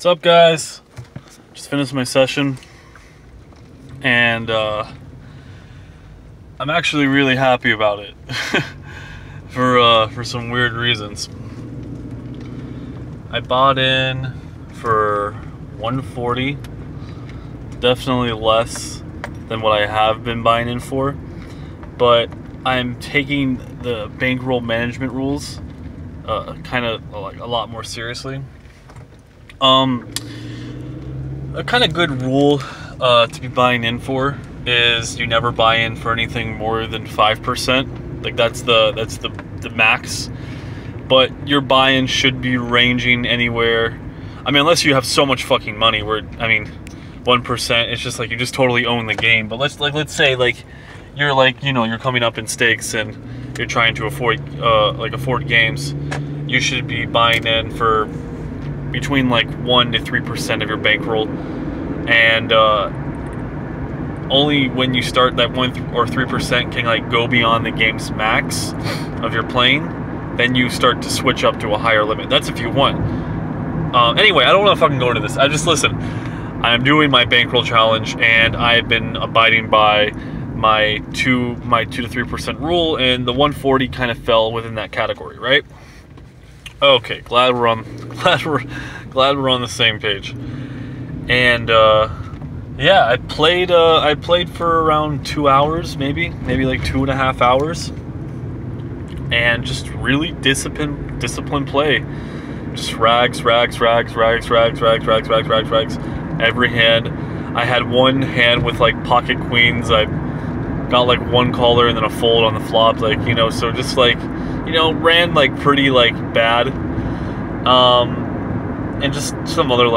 What's up, guys? Just finished my session, and I'm actually really happy about it for some weird reasons. I bought in for 140, definitely less than what I have been buying in for, but I'm taking the bankroll management rules kind of like a lot more seriously. A kind of good rule to be buying in for is you never buy in for anything more than 5%. Like that's the max. But your buy-in should be ranging anywhere. I mean, unless you have so much fucking money where, I mean, 1%, it's just like you just totally own the game. But let's say you're you're coming up in stakes and you're trying to afford games. You should be buying in for between 1 to 3% of your bankroll, and only when you start that 1 or 3% can go beyond the game's max of your playing, then you start to switch up to a higher limit. That's if you want. Anyway, I don't want to fucking go into this. Listen. I'm doing my bankroll challenge, and I've been abiding by my 2 to 3% rule, and the 140 kind of fell within that category, right? Okay, glad we're on the same page. And yeah, I played for around 2 hours, maybe like 2.5 hours, and just really disciplined play. Just rags every hand. I had one hand with pocket queens. I got one caller and then a fold on the flop, so just ran pretty bad, and just some other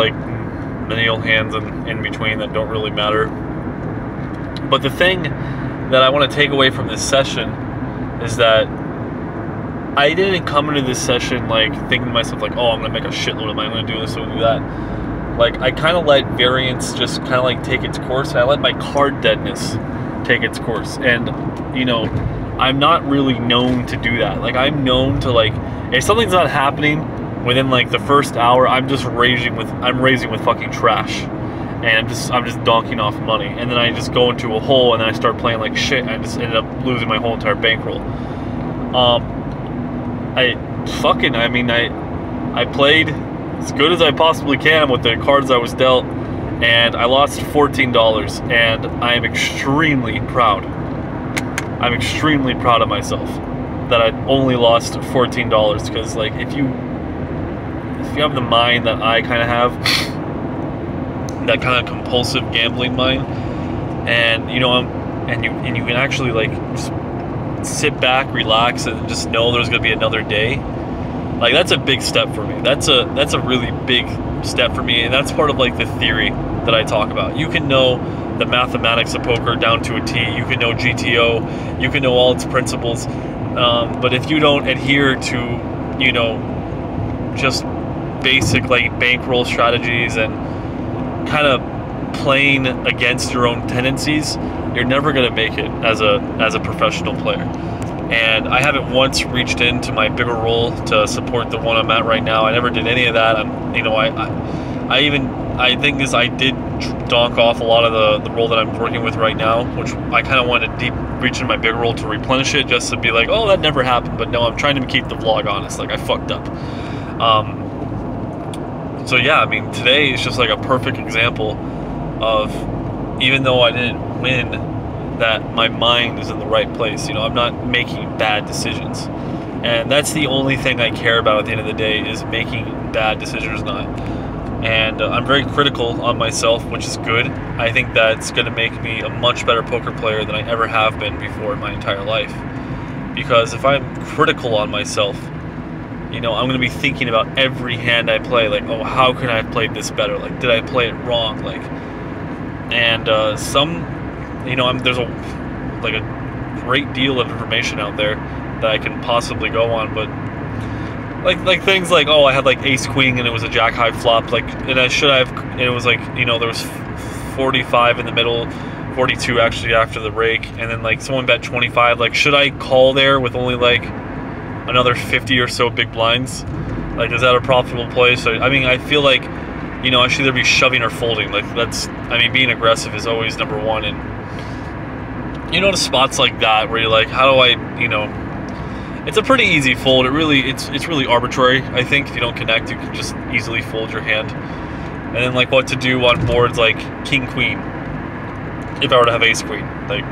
menial hands in between that don't really matter. But the thing that I want to take away from this session is that I didn't come into this session thinking to myself oh, I'm gonna make a shitload of money, I'm gonna do this, I'm gonna do that. I kind of let variance just kind of take its course, and I let my card deadness take its course. And I'm not really known to do that. I'm known to if something's not happening within the first hour, I'm raising with fucking trash, and I'm just donking off money, and then I just go into a hole, and then I start playing like shit, and I just ended up losing my whole entire bankroll. I played as good as I possibly can with the cards I was dealt, and I lost $14, and I am extremely proud. I'm extremely proud of myself that I only lost $14, because if you have the mind that I kind of have, that kind of compulsive gambling mind, and you can actually just sit back, relax, and just know there's gonna be another day. That's a big step for me. That's a really big step for me, and that's part of the theory that I talk about. You can know the mathematics of poker down to a T. You can know GTO. You can know all its principles. But if you don't adhere to, just basic bankroll strategies and kind of playing against your own tendencies, you're never gonna make it as a professional player. And I haven't once reached into my bigger roll to support the one I'm at right now. I never did any of that. I think I did donk off a lot of the roll that I'm working with right now, which I kind of wanted to deep reach in my bigger roll to replenish it, just to be oh, that never happened. But no, I'm trying to keep the vlog honest. I fucked up. So yeah, today is just a perfect example of, even though I didn't win, that my mind is in the right place. I'm not making bad decisions, and that's the only thing I care about at the end of the day, is making bad decisions or not. And I'm very critical on myself, which is good. I think that's going to make me a much better poker player than I ever have been before in my entire life, because if I'm critical on myself, I'm going to be thinking about every hand I play, oh, how could I have played this better? Did I play it wrong? There's a great deal of information out there that I can possibly go on, but things oh, I had ace queen and it was a jack high flop, and I should have, and it was there was 45 in the middle, 42 actually after the rake, and then someone bet 25. Should I call there with only another 50 or so big blinds? Is that a profitable play? So I feel you know, I should either be shoving or folding. Like that's, I mean, being aggressive is always number one. And you know, the spots like that where you're like, how do I, you know, it's a pretty easy fold. It's really arbitrary. I think if you don't connect, you can just easily fold your hand. And then like what to do on boards like king queen. If I were to have ace queen, like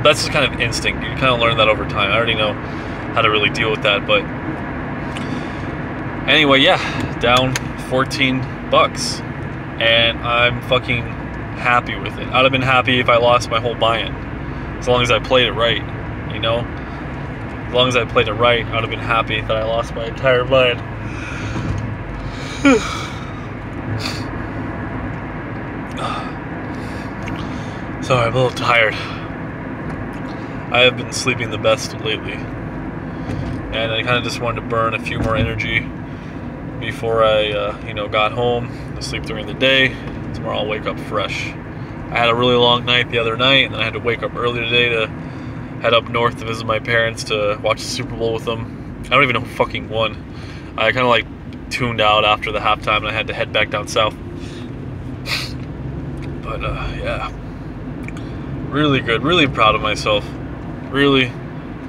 that's just kind of instinct. You kind of learn that over time. I already know how to really deal with that, but anyway, yeah, down 14 bucks, and I'm fucking happy with it. I'd have been happy if I lost my whole buy-in, as long as I played it right, you know. As long as I played it right, I'd have been happy that I lost my entire buy-in. Sorry, I'm a little tired. I have been sleeping the best lately, and I kind of just wanted to burn a few more energy before I, you know, got home. I sleep during the day. Tomorrow I'll wake up fresh. I had a really long night the other night, and then I had to wake up early today to head up north to visit my parents to watch the Super Bowl with them. I don't even know who fucking won. I kind of like tuned out after the halftime, and I had to head back down south. But yeah, really good. Really proud of myself. Really,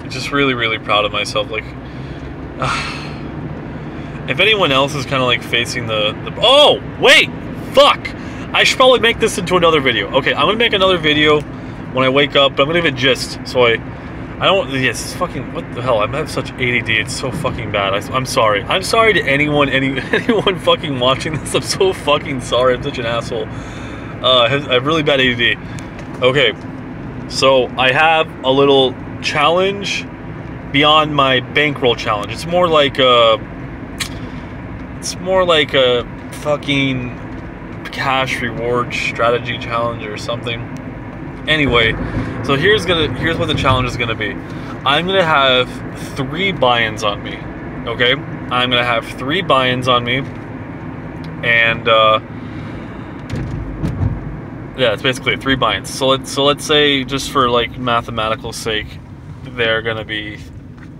just really proud of myself. Like, if anyone else is kind of like facing the oh wait, fuck! I should probably make this into another video. Okay, I'm gonna make another video when I wake up, but I'm gonna give a gist. So I don't. Yes, fucking what the hell? I have such ADD. It's so fucking bad. I'm sorry. I'm sorry to anyone fucking watching this. I'm so fucking sorry. I'm such an asshole. I have really bad ADD. Okay, so I have a little challenge beyond my bankroll challenge. It's more like a fucking cash reward strategy challenge or something. Anyway, so here's what the challenge is gonna be. I'm gonna have 3 buy-ins on me. Okay, I'm gonna have 3 buy-ins on me, and yeah, it's basically 3 buy-ins. So let's say, just for like mathematical sake, they're gonna be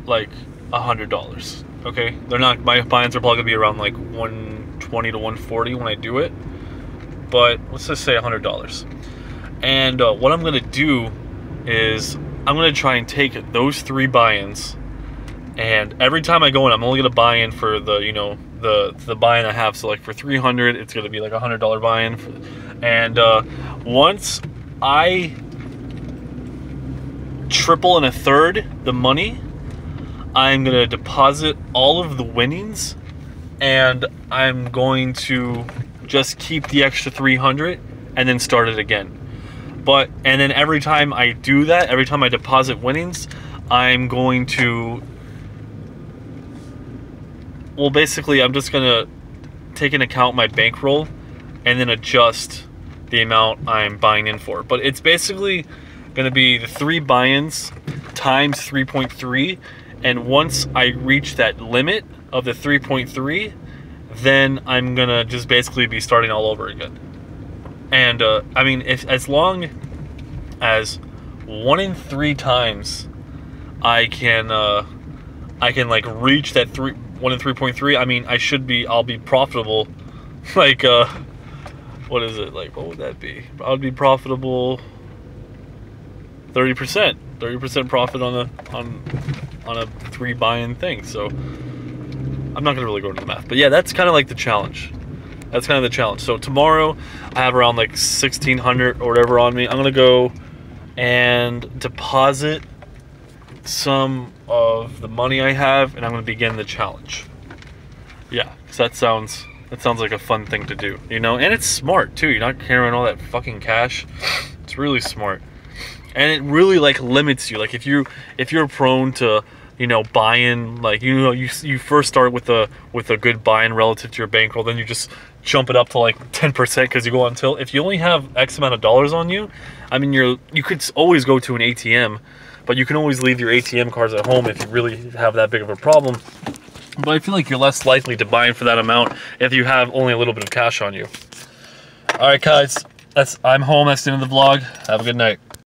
like $100. Okay, they're not. My buy-ins are probably gonna be around like 120 to 140 when I do it, but let's just say $100. And what I'm gonna do is I'm gonna try and take those 3 buy-ins, and every time I go in, I'm only gonna buy in for the, you know, the buy-in I have. So like for 300, it's gonna be like $100 buy-in, and once I triple and a third the money, I'm gonna deposit all of the winnings, and I'm going to just keep the extra 300 and then start it again. And then every time I do that, every time I deposit winnings, I'm going to, well, basically I'm just gonna take into account my bankroll and then adjust the amount I'm buying in for. But it's basically gonna be the 3 buy-ins times 3.3, and once I reach that limit of the 3.3, then I'm gonna just basically be starting all over again. And I mean, as long as 1 in 3 times I can like reach that 1 in 3.3, I mean, I'll be profitable. Like what is it, like, what would that be? I would be profitable 30% profit on a 3 buy-in thing. So I'm not gonna really go into the math, but yeah, that's kind of like the challenge. That's kind of the challenge. So tomorrow I have around like 1,600 or whatever on me. I'm gonna go and deposit some of the money I have, and I'm gonna begin the challenge. Yeah, so that sounds like a fun thing to do, you know? And it's smart too. You're not carrying all that fucking cash. It's really smart, and it really like limits you. Like if you're prone to, you know, buy-in, like, you know, you first start with a good buy-in relative to your bankroll, then you just jump it up to like 10% because you go on tilt. If you only have X amount of dollars on you, I mean, you could always go to an ATM, but you can always leave your ATM cards at home if you really have that big of a problem. But I feel like you're less likely to buy in for that amount if you have only a little bit of cash on you. All right, guys, I'm home. That's the end of the vlog. Have a good night.